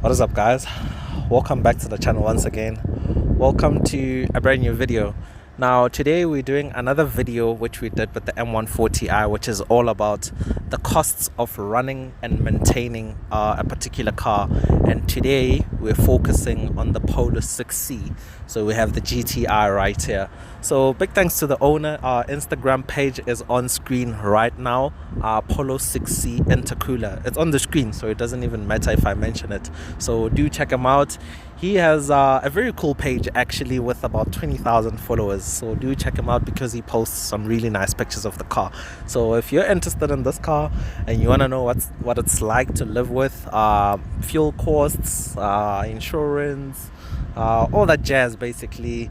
What is up, guys? Welcome back to the channel once again. Welcome to a brand new video. Now today we're doing another video which we did with the M140i, which is all about the costs of running and maintaining a particular car. And today we're focusing on the Polo 6C. So we have the GTI right here. So big thanks to the owner. Our Instagram page is on screen right now. Polo 6C intercooler. It's on the screen, so it doesn't even matter if I mention it. So do check him out. He has a very cool page actually with about 20,000 followers. So do check him out because he posts some really nice pictures of the car. So if you're interested in this car and you want to know what it's like to live with, fuel costs, insurance, all that jazz, basically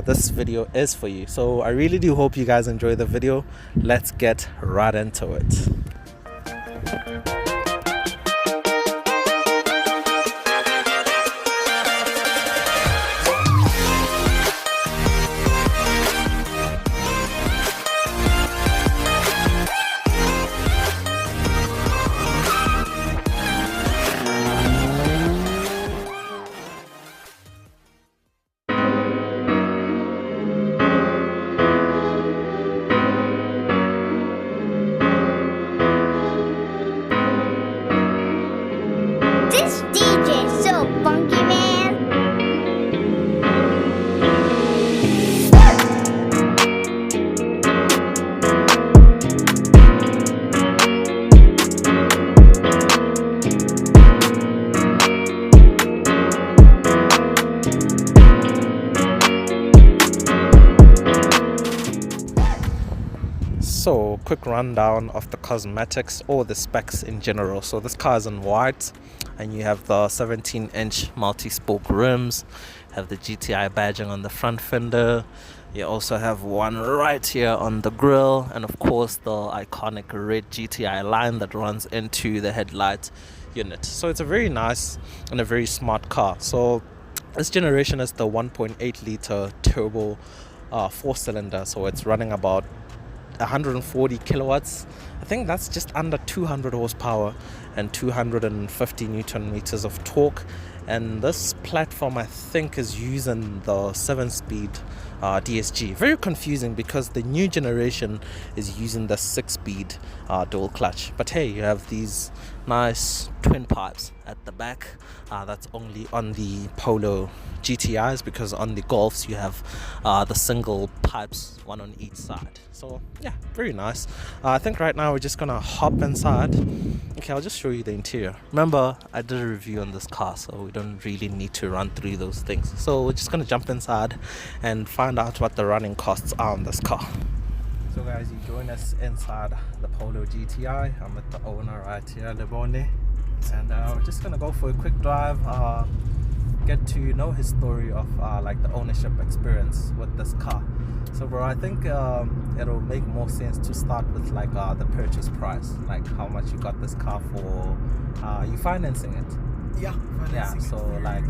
this video is for you. So I really do hope you guys enjoy the video. Let's get right into it. This DJ is so funky, man. So quick rundown of the cosmetics or the specs in general. So this car is in white and you have the 17-inch multi-spoke rims, have the GTI badging on the front fender. You also have one right here on the grille, and of course the iconic red GTI line that runs into the headlight unit. So it's a very nice and a very smart car. So this generation is the 1.8 liter turbo 4-cylinder, so it's running about 140 kilowatts. I think that's just under 200 horsepower and 250 newton meters of torque. And this platform, I think, is using the 7-speed DSG. Very confusing because the new generation is using the 6-speed dual clutch. But hey, you have these nice twin pipes at the back. That's only on the Polo GTIs, because on the Golfs you have the single pipes, one on each side. So yeah, very nice. I think right now we're just gonna hop inside. Okay, I'll just show you the interior. Remember, I did a review on this car, so we don't really need to run through those things. So we're just gonna jump inside and find out what the running costs are on this car. So guys, you join us inside the Polo GTI. I'm with the owner right here, Lebone, and we're just gonna go for a quick drive, get to know his story of like the ownership experience with this car. So bro, I think it'll make more sense to start with like the purchase price, like how much you got this car for. You financing it? Yeah, Yeah, so like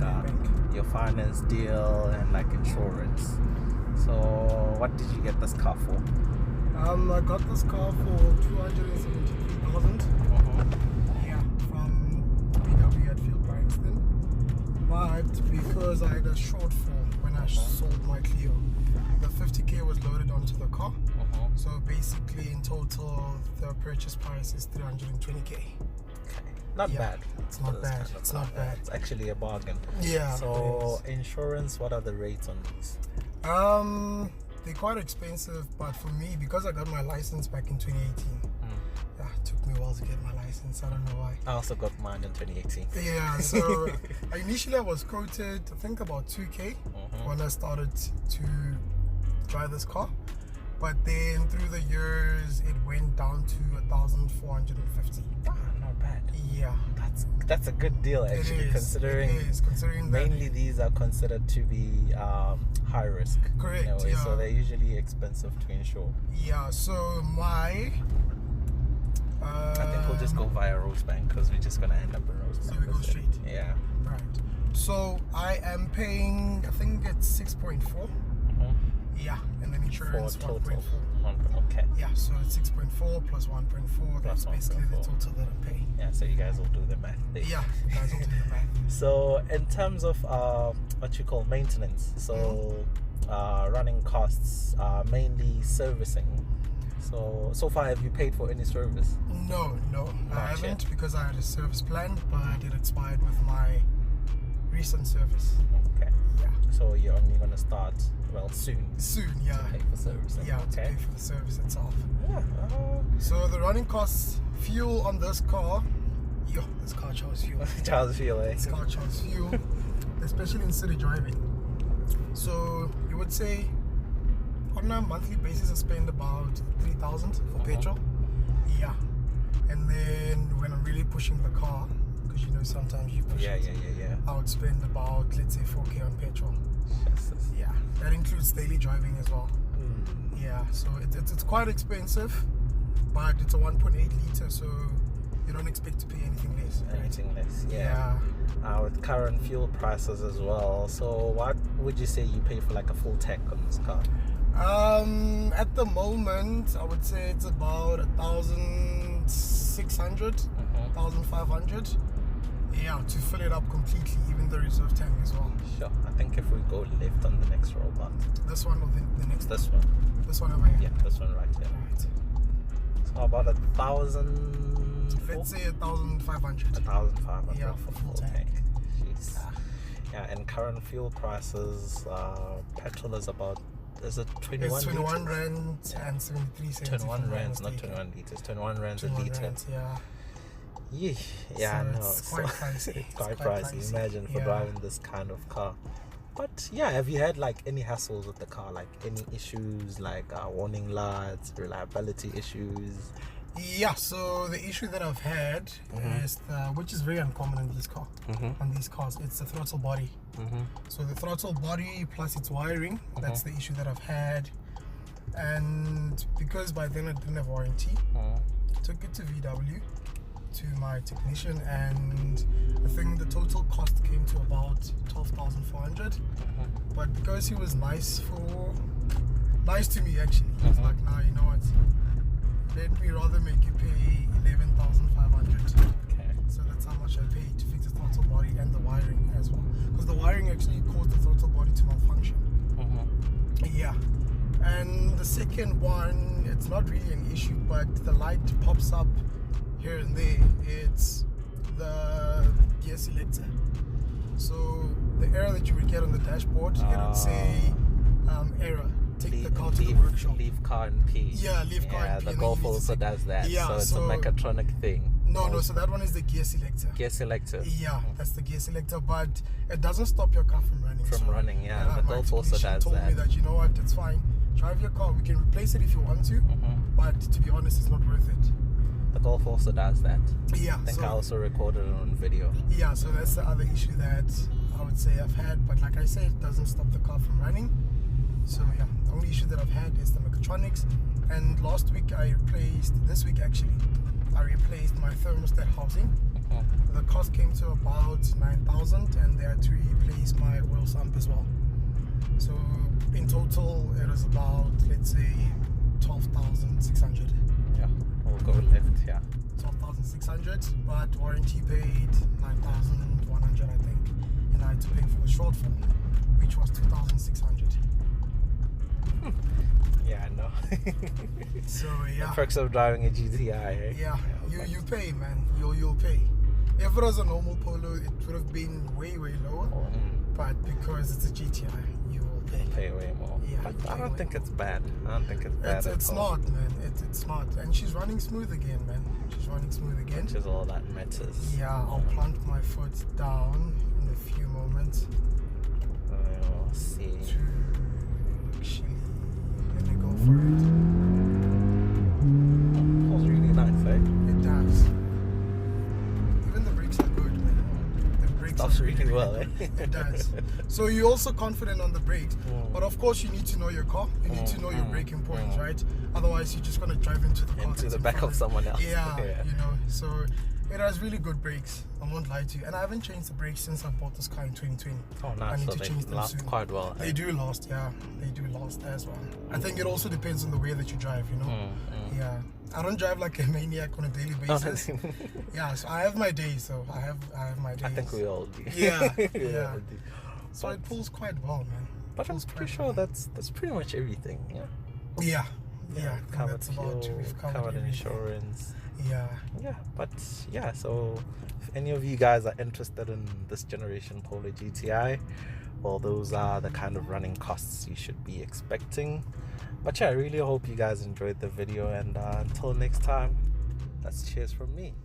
your finance deal and like insurance. So what did you get this car for? I got this car for 273,000. Yeah, from VW at Field Bryanston. But because I had a shortfall when I sold my Clio, the 50k was loaded onto the car. So basically, in total, the purchase price is 320k. Not Yeah, bad. it's not bad. It's not bad. It's actually a bargain. Yeah. So insurance, what are the rates on these? They're quite expensive, but for me, because I got my license back in 2018, yeah, it took me a while to get my license. I don't know why. I also got mine in 2018. Yeah, so initially I was quoted, I think about 2k when I started to drive this car. But then through the years, it went down to 1,450. Not bad. Yeah. That's a good deal actually, considering considering that. mainly these are considered to be high risk. Correct, In a way, yeah. So they're usually expensive to insure. Yeah, so my... I think we'll just go via Rosebank because we're just gonna end up in Rosebank. So we go straight. Yeah. Right. So I am paying, I think it's 6.4. Yeah, and then insurance For 1.4. total. Okay. Yeah, so it's 6.4 plus 1.4. That's Plus basically the 1.4. total that I'm paying. Yeah, so you guys will do the math there. Yeah, you guys will do the math. So in terms of what you call maintenance, so running costs, mainly servicing. So far, have you paid for any service? No, I Not haven't yet. because I had a service plan, but it expired with my recent service. Okay. Yeah. So you're only gonna start soon Soon, yeah. to pay for servicing. Yeah, to Okay. pay for the service itself. Yeah. So the running costs, fuel on this car, this car charges fuel. Charles feel This car charges fuel, especially in city driving. So you would say on a monthly basis I spend about 3,000 for petrol. Yeah. And then when I'm really pushing the car, because you know sometimes you push Yeah. it, I would spend about, let's say, 4K on petrol. Jesus. Yeah. That includes daily driving as well. Mm. Yeah, so it's quite expensive, but it's a 1.8 liter, so you don't expect to pay anything less. Right? Anything less? Yeah. With current fuel prices as well. So what would you say you pay for like a full tank on this car? At the moment, I would say it's about 1,600, 1,500. Yeah, to fill it up completely, even the reserve tank as well. Sure. I think if we go left on the next robot. This one or the next? This one. This one over here. Yeah, this one right here. Right. So about 1,000. Let's say 1,500. 1,500 Yeah, for full full tank. tank. Jeez. Yeah, and current fuel prices, petrol is about, is it 21 It's 21 liters? rand and 73 cents. 21 rands, not 21 liters. 21 rands a 21 liter. rands, yeah. Yeah, So no. it's quite pricey. It's It's quite quite pricey. pricey. Imagine for Yeah. driving this kind of car. But yeah, have you had like any hassles with the car? Like any issues, like warning lights, reliability issues? Yeah, so the issue that I've had is which is very uncommon in these on these cars, it's the throttle body. So the throttle body plus its wiring, that's the issue that I've had. And because by then I didn't have warranty, took it to VW, to my technician, and I think the total cost came to about 12,400. But because he was nice to me actually, he was like, nah, you know what, let me rather make you pay 11,500. Okay. So that's how much I paid to fix the throttle body and the wiring as well, because the wiring actually caused the throttle body to malfunction. Yeah. And the second one, it's not really an issue, but the light pops up here and there. It's the gear selector. So the error that you would get on the dashboard, it would say error. Take the car to the workshop. Leave car in P. Yeah, leave car in P. Yeah, and the then Golf you need to also take- does that. Yeah, so it's so- a mechatronic thing. No, so that one is the gear selector. Gear selector. Yeah, that's the gear selector, but it doesn't stop your car from running. From So, running, yeah. The my Golf also technician does told me that. that, you know what, it's fine. Drive your car. We can replace it if you want to, but to be honest, it's not worth it. The Golf also does that. Yeah, I think so I also recorded it on video. yeah, so that's the other issue that I would say I've had. But like I said, it doesn't stop the car from running. So yeah, the only issue that I've had is the mechatronics. And this week actually, I replaced my thermostat housing. The cost came to about 9,000, and they had to replace my oil sump as well. So in total, it was about, let's say, 12,600. Yeah, we'll go left, yeah. 12,600, but warranty paid 9,100, I think, and I had to pay for the shortfall, which was 2,600. Yeah, I know. So yeah, Perks of driving a GTI, eh? yeah, you pay, man. You'll pay. If it was a normal Polo, it would have been way lower, but because it's a GTI, you will pay. Pay way more. Yeah, But you I pay don't way think more. it's bad. I don't think it's bad. It's at all. smart, man. It's smart, and she's running smooth again, man. She's running smooth again. Which is all that matters. Yeah, I'll plant my foot down in a few moments We'll see. to actually let me go for it. Feels really nice, eh? It does. Even the brakes are good, man. The brakes Stops are really well, eh? It does. So you're also confident on the brakes, but of course you need to know your car. You need to know your braking points, right? Otherwise, you're just gonna drive into the car. Into that's the in back front of someone else. Yeah, Yeah. you know. So It has really good brakes, I won't lie to you. And I haven't changed the brakes since I bought this car in 2020. Oh, I nice. need So to change they them last soon. quite well. They do last, yeah. They do last as well. I think it also depends on the way that you drive, you know? Yeah. I don't drive like a maniac on a daily basis. Yeah, so I have my days, so I have my days. I think we all do. Yeah, We yeah. all do. So it pulls quite well, man. But I'm pretty sure that's pretty much everything. Yeah. Yeah. Yeah, I think Covered that's about fuel, we've covered everything. insurance. Yeah. Yeah, but yeah, so if any of you guys are interested in this generation Polo GTI, well, those are the kind of running costs you should be expecting. But yeah, I really hope you guys enjoyed the video, and until next time, that's cheers from me.